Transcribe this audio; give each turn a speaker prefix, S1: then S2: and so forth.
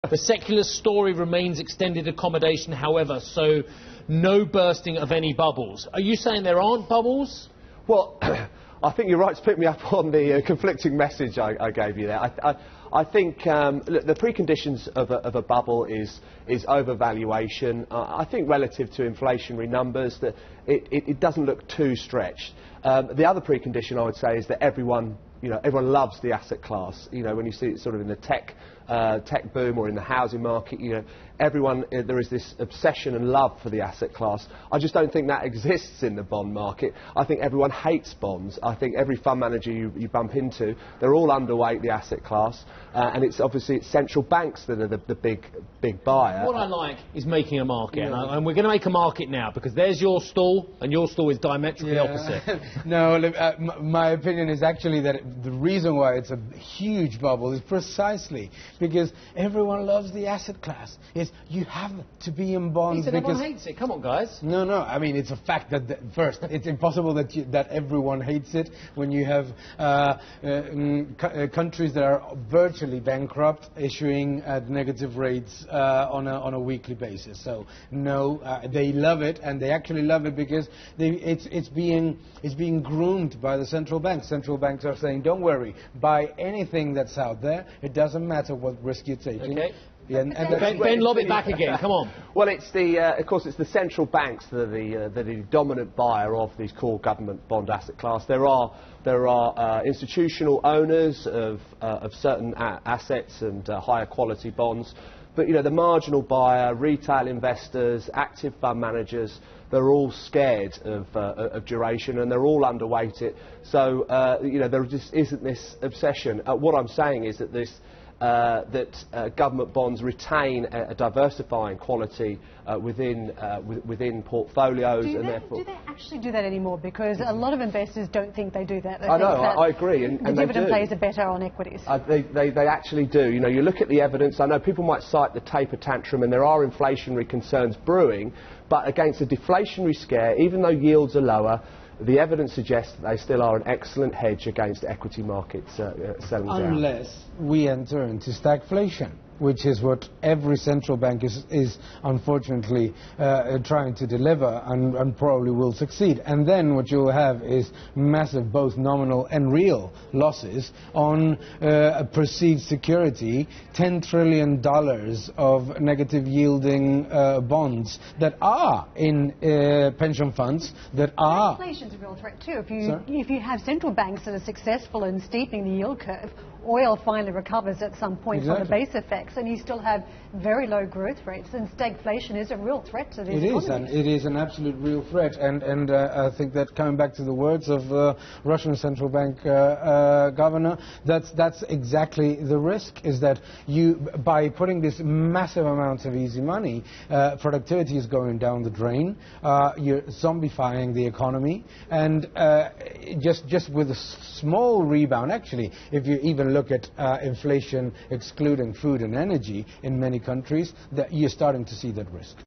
S1: The secular story remains extended accommodation, however, so no bursting of any bubbles. Are you saying there aren't bubbles?
S2: Well, I think you're right to pick me up on the conflicting message I gave you there. I think look, the preconditions of a bubble is overvaluation. I think relative to inflationary numbers that it doesn't look too stretched. The other precondition I would say is that everyone loves the asset class. When you see it sort of in the tech boom or in the housing market, there is this obsession and love for the asset class. I just don't think that exists in the bond market. I think everyone hates bonds. I think every fund manager you bump into, they're all underweight the asset class, and it's obviously central banks that are the big buyer.
S1: What I like is making a market, and we're going to make a market now, because there's your stall, and your stall is diametrically opposite.
S3: No, my opinion is actually that the reason why it's a huge bubble is precisely because everyone loves the asset class. You have to be in bonds because
S1: everyone hates it. Come on, guys.
S3: No. I mean, it's a fact that first, it's impossible that everyone hates it when you have countries that are virtually bankrupt, issuing at negative rates on a weekly basis. So no, they love it, and they actually love it because it's being groomed by the central banks. Central banks are saying, don't worry, buy anything that's out there. It doesn't matter what risk you're taking.
S1: Okay.
S3: Yeah,
S1: Ben, lob it back again. Come on.
S2: Well, of course, it's the central banks that are the dominant buyer of these core government bond asset class. There are institutional owners of certain assets and higher quality bonds, but the marginal buyer, retail investors, active fund managers, they're all scared of duration, and they're all underweight it. So there just isn't this obsession. What I'm saying is that government bonds retain a diversifying quality within portfolios,
S4: do they actually do that anymore? Because a lot of investors don't think they do that.
S2: I agree. And
S4: the dividend plays are better on equities.
S2: They actually do. You look at the evidence. I know people might cite the taper tantrum, and there are inflationary concerns brewing, but against a deflationary scare, even though yields are lower, the evidence suggests that they still are an excellent hedge against equity markets selling down.
S3: Unless we enter into stagflation, which is what every central bank is unfortunately trying to deliver, and probably will succeed. And then what you'll have is massive, both nominal and real, losses on a perceived security, $10 trillion of negative yielding bonds that are in pension funds, that are...
S4: Inflation's a real threat too. If you have central banks that are successful in steepening the yield curve, oil finally recovers at some point from the base effects, and you still have very low growth rates, and stagflation is a real threat to these economies.
S3: It is an absolute real threat, and I think that, coming back to the words of Russian central bank governor, that's exactly the risk, is that by putting this massive amounts of easy money, productivity is going down the drain, you're zombifying the economy, and just with a small rebound, actually, if you even look at inflation excluding food and energy in many countries, that you're starting to see that risk.